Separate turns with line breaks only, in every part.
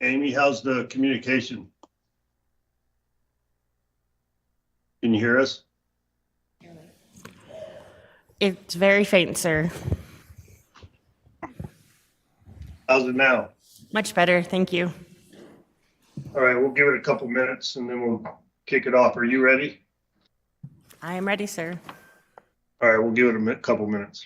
Amy, how's the communication? Can you hear us?
It's very faint, sir.
How's it now?
Much better, thank you.
All right, we'll give it a couple minutes and then we'll kick it off. Are you ready?
I am ready, sir.
All right, we'll give it a couple minutes.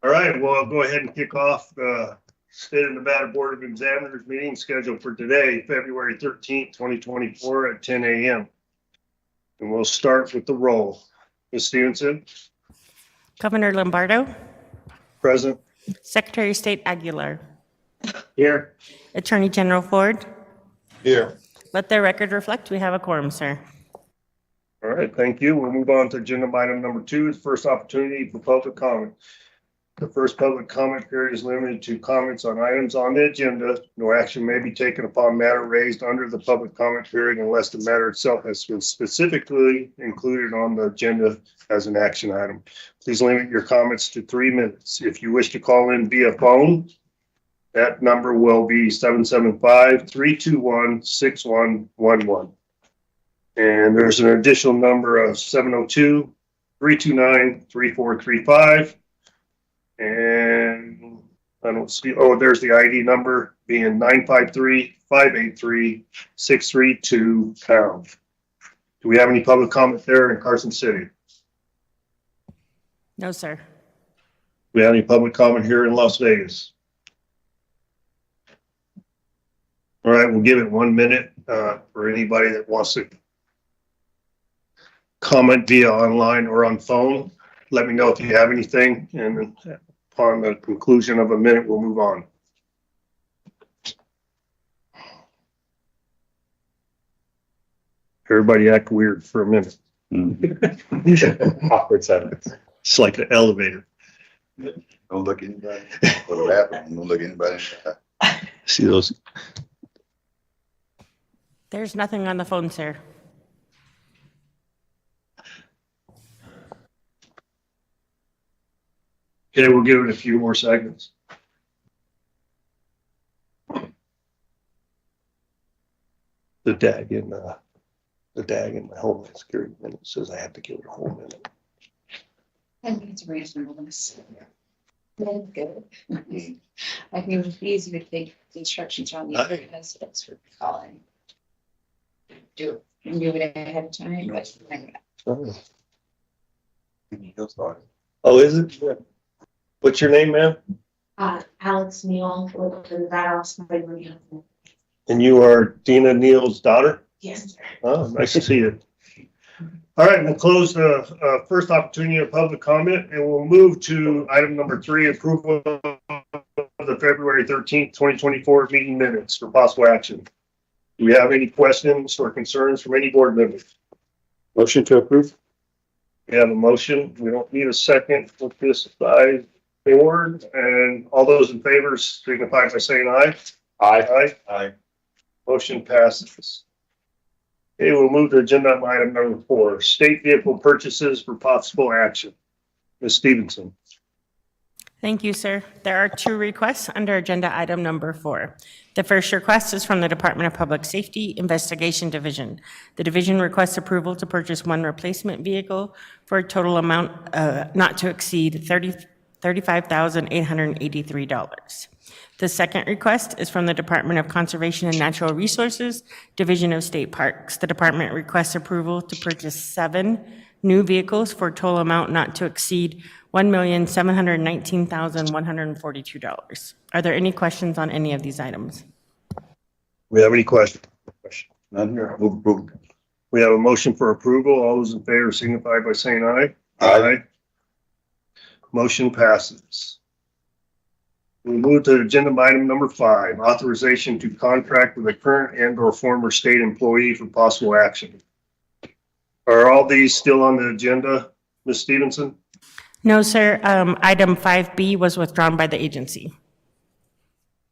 All right, well, I'll go ahead and kick off the State of Nevada Board of Examiners meeting scheduled for today, February 13th, 2024 at 10 a.m. And we'll start with the roll. Ms. Stevenson,
Governor Lombardo,
present.
Secretary of State Aguilar,
Here.
Attorney General Ford.
Here.
Let the record reflect we have a quorum, sir.
All right, thank you. We'll move on to agenda item number 2, is first opportunity for public comment. The first public comment period is limited to comments on items on the agenda. No action may be taken upon matter raised under the public comment period unless the matter itself has been specifically included on the agenda as an action item. Please limit your comments to 3 minutes. If you wish to call in via phone, that number will be 775-321-6111. And there's an additional number of 702-329-3435. And I don't see, oh, there's the ID number being 953-583-632 #. Do we have any public comment there in Carson City?
No, sir.
Do we have any public comment here in Las Vegas? All right, we'll give it 1 minute for anybody that wants to comment via online or on phone. Let me know if you have anything, and upon the conclusion of a minute, we'll move on. Everybody act weird for a minute.
Awkward silence.
It's like an elevator.
Don't look anybody. What'll happen? Don't look anybody.
See those?
There's nothing on the phone, sir.
Okay, we'll give it a few more seconds. The DAG in the Homeland Security minute says I have to give it a whole minute.
I think it's reasonableness. That's good. I think it's easy to take the instructions on the
Aye.
residents for calling. Do it ahead of time, but
He'll start.
Oh, is it? What's your name, ma'am?
Alex Neal, with the Nevada Office of Labor and Employment.
And you are Dina Neal's daughter?
Yes, sir.
Oh, nice to see you. All right, we'll close the first opportunity of public comment, and we'll move to item number 3, approval of the February 13th, 2024 meeting minutes for possible action. Do we have any questions or concerns from any board members?
Motion to approve?
We have a motion. We don't need a second with this by board, and all those in favor signify by saying aye.
Aye.
Aye. Motion passes. Okay, we'll move to agenda item number 4, state vehicle purchases for possible action. Ms. Stevenson.
Thank you, sir. There are 2 requests under agenda item number 4. The first request is from the Department of Public Safety Investigation Division. The division requests approval to purchase 1 replacement vehicle for a total amount not to exceed $35,883. The second request is from the Department of Conservation and Natural Resources, Division of State Parks. The department requests approval to purchase 7 new vehicles for a total amount not to exceed $1,719,142. Are there any questions on any of these items?
We have any questions?
None here. Move approval.
We have a motion for approval. All those in favor signify by saying aye.
Aye.
Motion passes. We move to agenda item number 5, authorization to contract with a current and or former state employee for possible action. Are all these still on the agenda, Ms. Stevenson?
No, sir. Item 5B was withdrawn by the agency.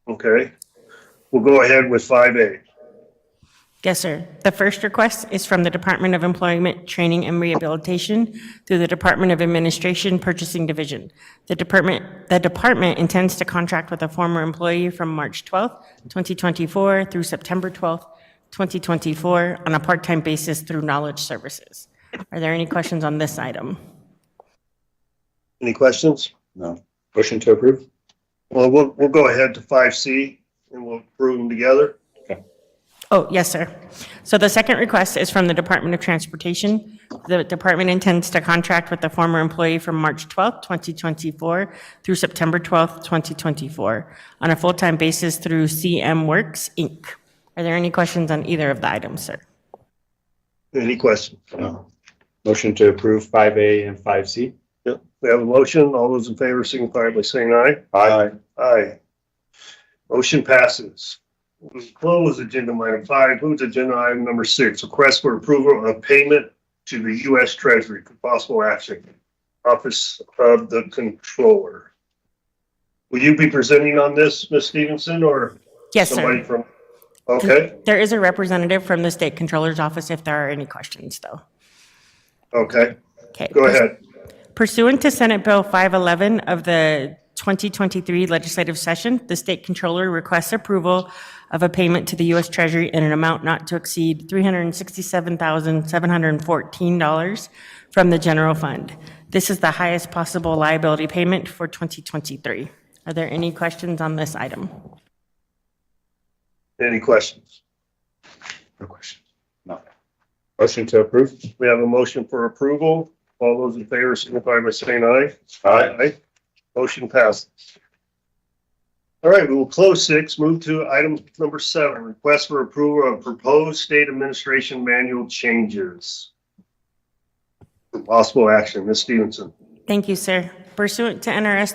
Okay. We'll go ahead with 5A.
Yes, sir. The first request is from the Department of Employment, Training, and Rehabilitation through the Department of Administration Purchasing Division. The department intends to contract with a former employee from March 12th, 2024 through September 12th, 2024 on a part-time basis through Knowledge Services. Are there any questions on this item?
Any questions?
No.
Motion to approve?
Well, we'll go ahead to 5C and we'll approve them together.
Oh, yes, sir. So the second request is from the Department of Transportation. The department intends to contract with the former employee from March 12th, 2024 through September 12th, 2024 on a full-time basis through CM Works, Inc. Are there any questions on either of the items, sir?
Any questions?
No. Motion to approve 5A and 5C?
Yep. We have a motion. All those in favor signify by saying aye.
Aye.
Aye. Motion passes. We'll close agenda item 5. Move to agenda item number 6, request for approval of payment to the U.S. Treasury for possible action. Office of the Controller. Will you be presenting on this, Ms. Stevenson, or
Yes,
somebody
sir.
from? Okay,
There is a representative from the State Controller's Office if there are any questions, though.
okay,
Okay.
go ahead.
Pursuant to Senate Bill 511 of the 2023 legislative session, the State Controller requests approval of a payment to the U.S. Treasury in an amount not to exceed $367,714 from the general fund. This is the highest possible liability payment for 2023. Are there any questions on this item?
Any questions?
No questions. No. Motion to approve?
We have a motion for approval. All those in favor signify by saying aye.
Aye.
Motion passes. All right, we will close 6, move to item number 7, request for approval of proposed state administration manual changes. For possible action, Ms. Stevenson.
Thank you, sir. Pursuant to NRS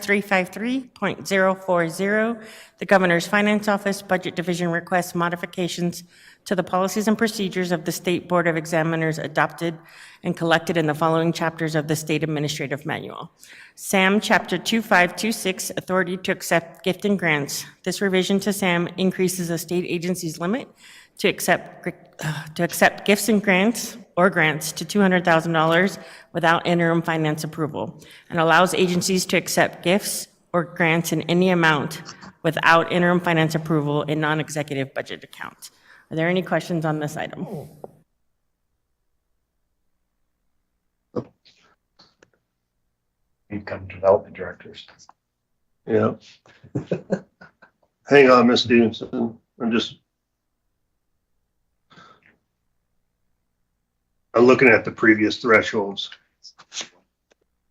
353.040, the Governor's Finance Office Budget Division requests modifications to the policies and procedures of the State Board of Examiners adopted and collected in the following chapters of the State Administrative Manual. SAM Chapter 2526, Authority to Accept Gift and Grants. This revision to SAM increases a state agency's limit to accept gifts and grants or grants to $200,000 without interim finance approval, and allows agencies to accept gifts or grants in any amount without interim finance approval in non-executive budget accounts. Are there any questions on this item?
Income development directors.
Yeah. Hang on, Ms. Stevenson. I'm looking at the previous thresholds.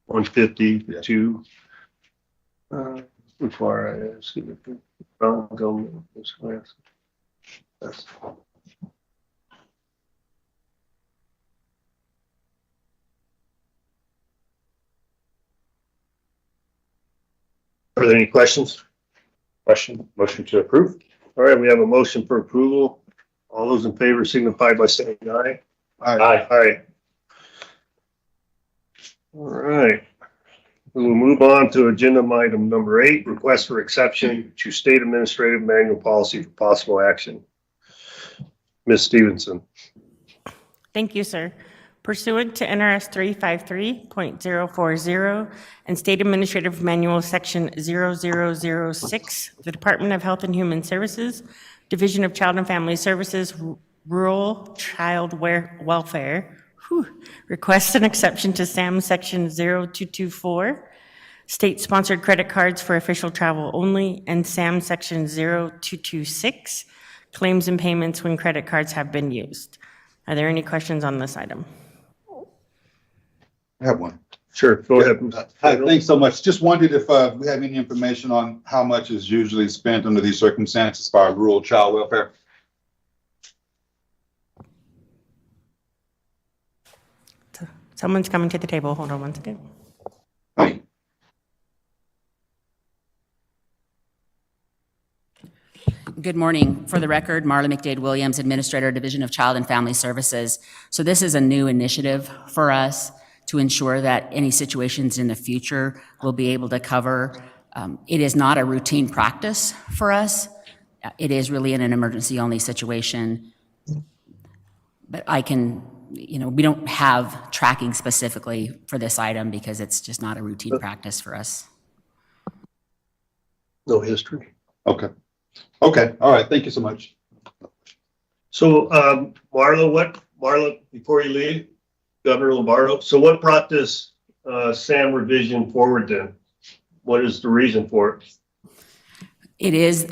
150 to before I see the government. That's Are there any questions?
Motion to approve?
All right, we have a motion for approval. All those in favor signify by saying aye.
Aye.
Aye. All right. We will move on to agenda item number 8, request for exception to state administrative manual policy for possible action. Ms. Stevenson.
Thank you, sir. Pursuant to NRS 353.040 and State Administrative Manual Section 0006, the Department of Health and Human Services, Division of Child and Family Services, Rural Child Welfare, requests an exception to SAM Section 0224, state-sponsored credit cards for official travel only, and SAM Section 0226, claims and payments when credit cards have been used. Are there any questions on this item?
I have one.
Sure, go ahead.
Hi, thanks so much. Just wondered if we have any information on how much is usually spent under these circumstances by rural child welfare?
Someone's coming to the table. Hold on one second.
Hi.
Good morning. For the record, Marla McDade Williams, Administrator, Division of Child and Family Services. So this is a new initiative for us to ensure that any situations in the future we'll be able to cover. It is not a routine practice for us. It is really in an emergency-only situation. But I can, we don't have tracking specifically for this item because it's just not a routine practice for us.
No history.
Okay. Okay, all right, thank you so much.
So, Marla, before you leave, Governor Lombardo, so what brought this SAM revision forward then? What is the reason for it?
It is,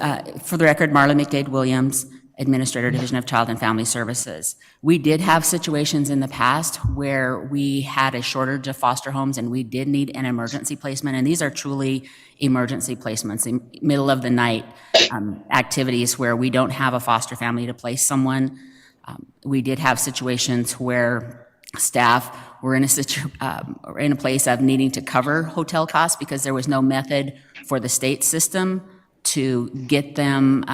for the record, Marla McDade Williams, Administrator, Division of Child and Family Services. We did have situations in the past where we had a shortage of foster homes and we did need an emergency placement, and these are truly emergency placements, in middle of the night activities where we don't have a foster family to place someone. We did have situations where staff were in a place of needing to cover hotel costs because there was no method for the state system to get them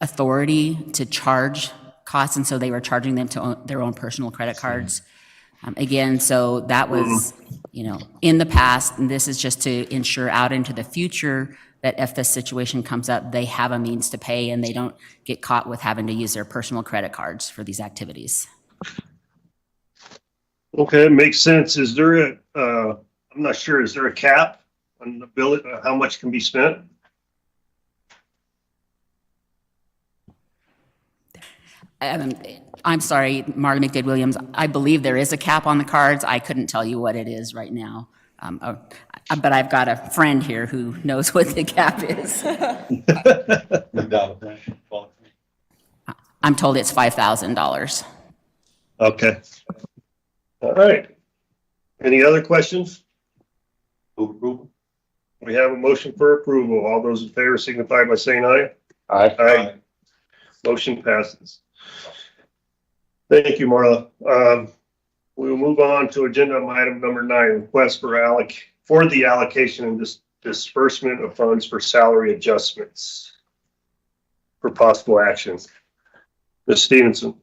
authority to charge costs, and so they were charging them to their own personal credit cards. Again, so that was, in the past, and this is just to ensure out into the future that if this situation comes up, they have a means to pay and they don't get caught with having to use their personal credit cards for these activities.
Okay, it makes sense. Is there I'm not sure, is there a cap on the bill, how much can be spent?
I'm sorry, Marla McDade Williams. I believe there is a cap on the cards. I couldn't tell you what it is right now. But I've got a friend here who knows what the cap is. I'm told it's $5,000.
Okay. All right. Any other questions?
Move approval.
We have a motion for approval. All those in favor signify by saying aye.
Aye.
Aye. Motion passes. Thank you, Marla. We will move on to agenda item number 9, request for the allocation and disbursement of funds for salary adjustments for possible action. Ms. Stevenson.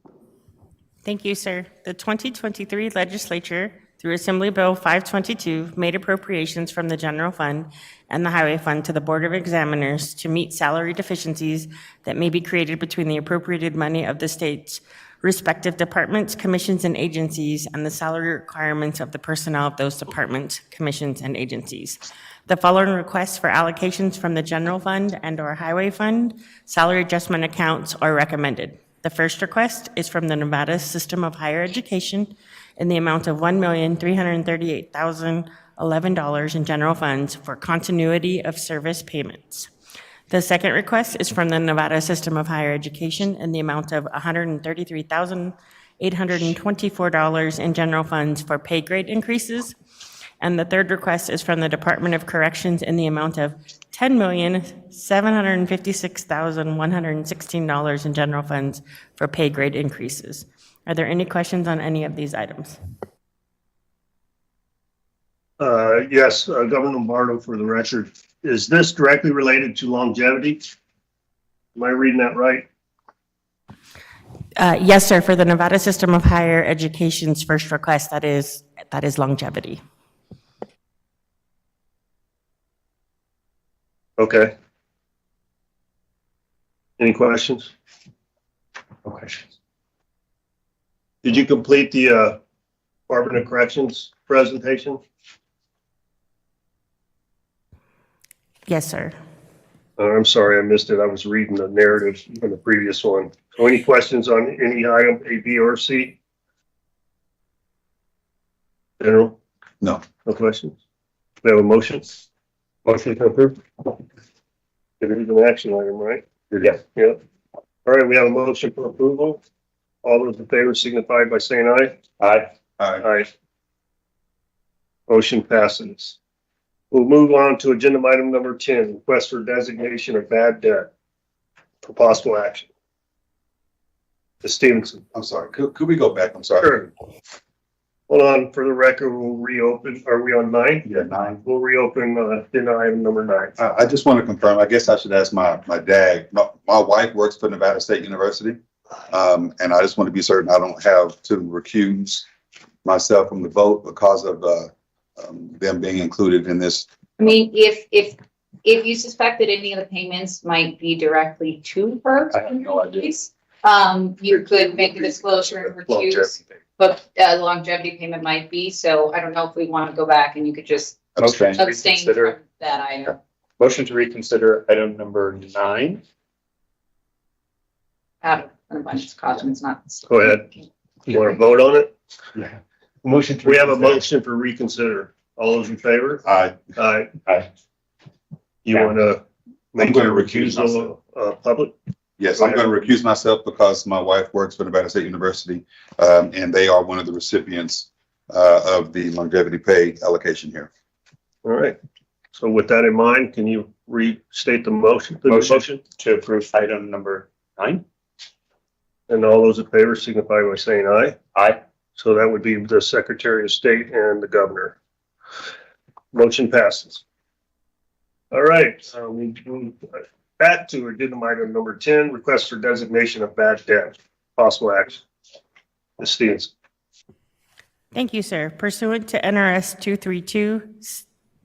Thank you, sir. The 2023 legislature, through Assembly Bill 522, made appropriations from the general fund and the highway fund to the Board of Examiners to meet salary deficiencies that may be created between the appropriated money of the state's respective departments, commissions, and agencies, and the salary requirements of the personnel of those departments, commissions, and agencies. The following requests for allocations from the general fund and/or highway fund salary adjustment accounts are recommended. The first request is from the Nevada System of Higher Education in the amount of $1,338,011 in general funds for continuity of service payments. The second request is from the Nevada System of Higher Education in the amount of $133,824 in general funds for pay grade increases. And the third request is from the Department of Corrections in the amount of $10,756,116 in general funds for pay grade increases. Are there any questions on any of these items?
Yes, Governor Lombardo, for the record. Is this directly related to longevity? Am I reading that right?
Yes, sir. For the Nevada System of Higher Education's first request, that is longevity.
Okay. Any questions?
No questions.
Did you complete the Department of Corrections presentation?
Yes, sir.
I'm sorry, I missed it. I was reading the narrative from the previous one. So any questions on any item A, B, or C? General?
No.
No questions? We have a motion?
Motion to approve?
It is an action item, right?
Yes.
Yeah. All right, we have a motion for approval. All those in favor signify by saying aye.
Aye.
Aye. Motion passes. We'll move on to agenda item number 10, request for designation of bad debt for possible action. Ms. Stevenson.
I'm sorry. Could we go back? I'm sorry.
Sure. Hold on, for the record, we'll reopen. Are we on 9?
Yeah, 9.
We'll reopen agenda item number 9.
I just want to confirm, I guess I should ask my dad. My wife works for Nevada State University. And I just want to be certain I don't have to recuse myself from the vote because of them being included in this.
I mean, if you suspect that any of the payments might be directly to her,
I have no idea.
you could make a disclosure and recuse,
Longevity.
but longevity payment might be, so I don't know if we want to go back and you could just
Motion to
abstain from
reconsider.
that item.
Motion to reconsider item number 9.
Out of an abundance of caution, it's not.
Go ahead. You want to vote on it?
Yeah. Motion to
We have a
reconsider.
motion for reconsider. All those in favor?
Aye.
Aye.
Aye.
You
Yeah.
want to make
gonna
your
recuse
recusal public?
Yes, I'm going to recuse myself because my wife works for Nevada State University, and they are one of the recipients of the longevity pay allocation here.
All right. So with that in mind, can you restate the motion?
Motion. To approve item number 9.
And all those in favor signify by saying aye.
Aye.
So that would be the Secretary of State and the Governor. Motion passes. All right, we move back to agenda item number 10, request for designation of bad debt, possible action. Ms. Stevenson.
Thank you, sir. Pursuant to NRS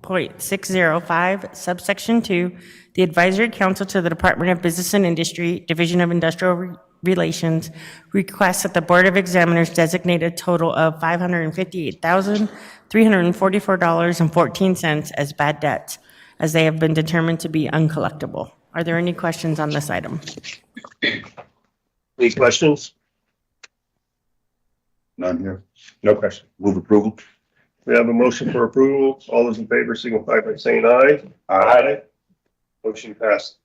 232.605, subsection 2, the Advisory Council to the Department of Business and Industry, Division of Industrial Relations, requests that the Board of Examiners designate a total of $558,344.14 as bad debts, as they have been determined to be uncollectible. Are there any questions on this item?
Any questions?
None here.
No question.
Move approval.
We have a motion for approval. All those in favor signify by saying aye.
Aye.
Motion passes.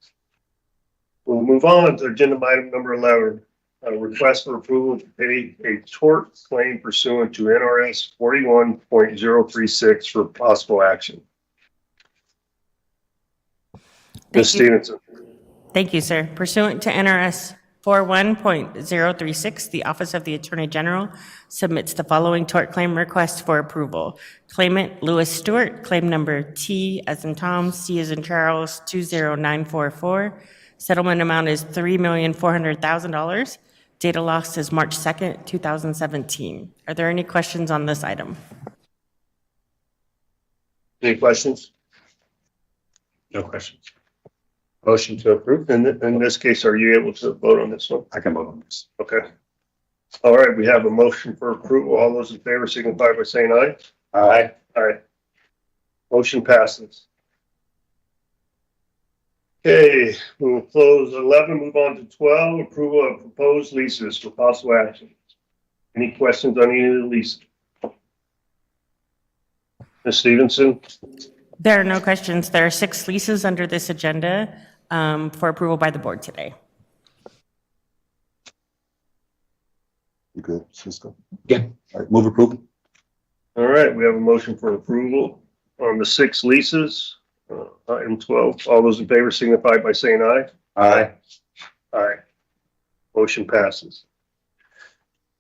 We'll move on to agenda item number 11, a request for approval to pay a tort claim pursuant to NRS 41.036 for possible action. Ms. Stevenson.
Thank you, sir. Pursuant to NRS 41.036, the Office of the Attorney General submits the following tort claim request for approval. Claimant Louis Stewart, claim number T as in Tom, C as in Charles, 20944. Settlement amount is $3,400,000. Data loss is March 2nd, 2017. Are there any questions on this item?
Any questions?
No questions. Motion to approve?
In this case, are you able to vote on this one?
I can vote on this.
Okay. All right, we have a motion for approval. All those in favor signify by saying aye.
Aye.
Aye. Motion passes. Okay, we will close 11, move on to 12, approval of proposed leases for possible action. Any questions on any of the leases? Ms. Stevenson?
There are no questions. There are 6 leases under this agenda for approval by the board today.
You good, Cisco?
Yeah.
All right, move approval.
All right, we have a motion for approval on the 6 leases. Item 12, all those in favor signify by saying aye.
Aye.
Aye. Motion passes.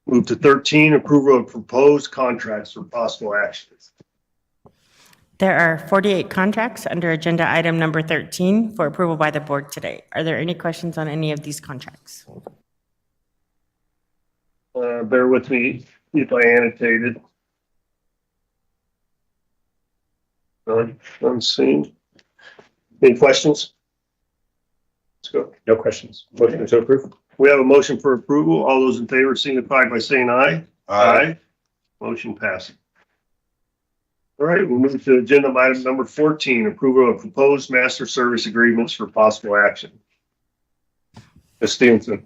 Move to 13, approval of proposed contracts for possible action.
There are 48 contracts under agenda item number 13 for approval by the board today. Are there any questions on any of these contracts?
Bear with me if I annotated. None, unseen. Any questions? Let's go.
No questions. Motion to approve?
We have a motion for approval. All those in favor signify by saying aye. Motion passes. All right, we'll move to agenda item number 14, approval of proposed master service agreements for possible action. Ms. Stevenson.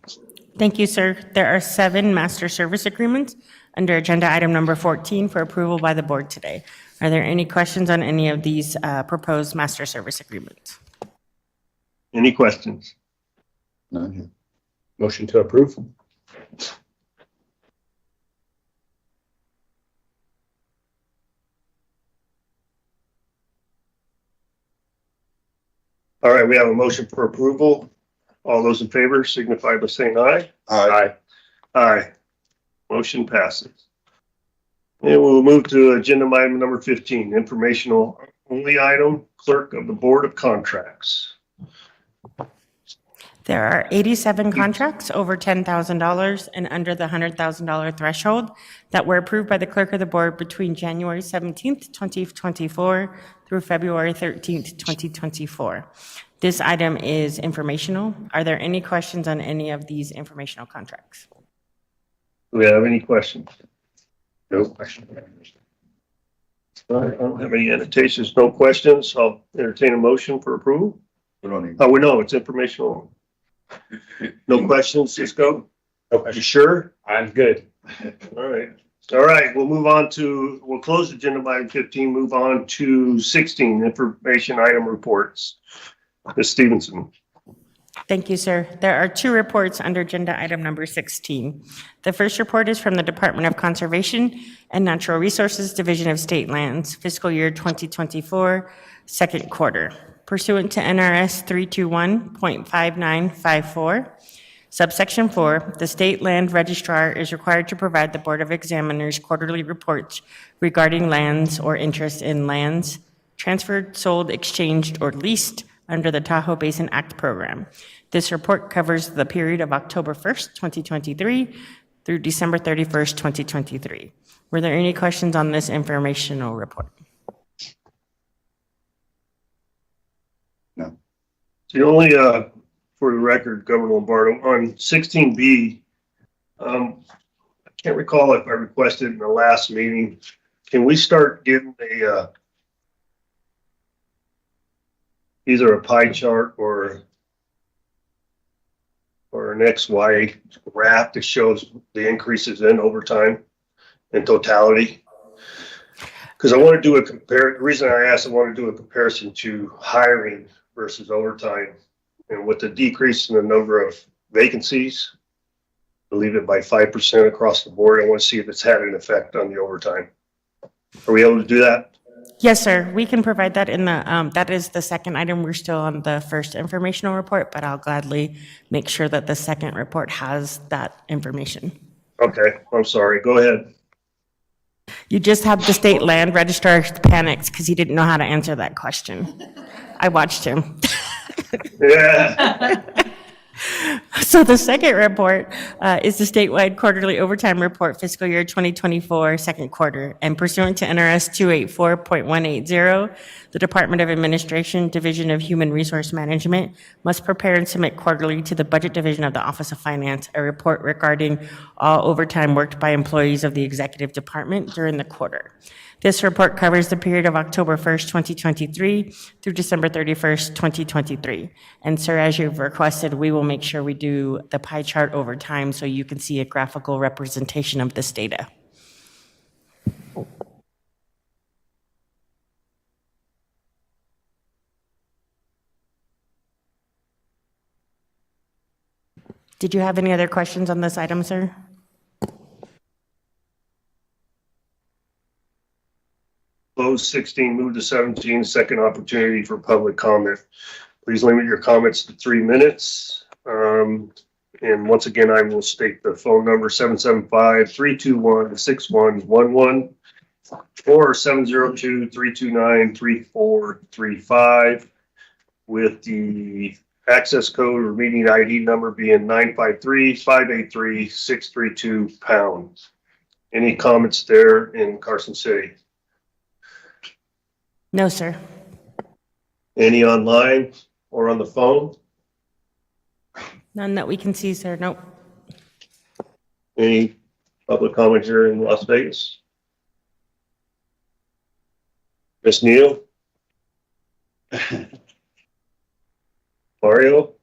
Thank you, sir. There are 7 master service agreements under agenda item number 14 for approval by the board today. Are there any questions on any of these proposed master service agreements?
Any questions?
None here.
Motion to approve.
All right, we have a motion for approval. All those in favor signify by saying aye.
Aye.
Aye. Motion passes. And we'll move to agenda item number 15, informational only item, clerk of the Board of Contracts.
There are 87 contracts over $10,000 and under the $100,000 threshold that were approved by the clerk of the board between January 17th, 2024 through February 13th, 2024. This item is informational. Are there any questions on any of these informational contracts?
Do we have any questions?
No question.
All right, I don't have any annotations, no questions. I'll entertain a motion for approval.
We don't need.
Oh, we know it's informational. No questions, Cisco?
No
You
question.
sure?
I'm good.
All right. All right, we'll close agenda item 15, move on to 16, information item reports. Ms. Stevenson.
Thank you, sir. There are 2 reports under agenda item number 16. The first report is from the Department of Conservation and Natural Resources Division of State Lands, fiscal year 2024, second quarter. Pursuant to NRS 321.5954, subsection 4, the State Land Registrar is required to provide the Board of Examiners quarterly reports regarding lands or interest in lands transferred, sold, exchanged, or leased under the Tahoe Basin Act program. This report covers the period of October 1st, 2023 through December 31st, 2023. Were there any questions on this informational report?
No.
The only, for the record, Governor Lombardo, on 16B, I can't recall if I requested in the last meeting, can we start getting either a pie chart or an XY graph that shows the increases in overtime in totality? Because I want to do the reason I asked, I want to do a comparison to hiring versus overtime. And with the decrease in the number of vacancies, I believe it by 5% across the board, I want to see if it's had an effect on the overtime. Are we able to do that?
Yes, sir. We can provide that in the, that is the second item. We're still on the first informational report, but I'll gladly make sure that the second report has that information.
Okay, I'm sorry. Go ahead.
You just had the state land registrar panicked because he didn't know how to answer that question. I watched him.
Yeah.
So the second report is the statewide quarterly overtime report fiscal year 2024 second quarter. And pursuant to NRS 284.180, the Department of Administration, Division of Human Resource Management must prepare and submit quarterly to the Budget Division of the Office of Finance a report regarding all overtime worked by employees of the Executive Department during the quarter. This report covers the period of October 1st, 2023 through December 31st, 2023. And sir, as you've requested, we will make sure we do the pie chart over time so you can see a graphical representation of this data. Did you have any other questions on this item, sir?
Close 16, move to 17, second opportunity for public comment. Please limit your comments to 3 minutes. And once again, I will state the phone number 775-321-6111 or 702-329-3435 with the access code or meeting ID number being 953-583-632 #. Any comments there in Carson City?
No, sir.
Any online or on the phone?
None that we can see, sir. Nope.
Any public comment here in Las Vegas? Miss Neal? Mario?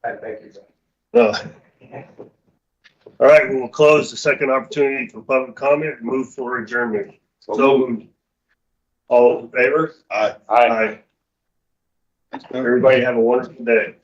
Thank you.
No. All right, we'll close the second opportunity for public comment and move for adjournment. So moved. All in favor?
Aye.
Aye. Everybody have a wonderful day.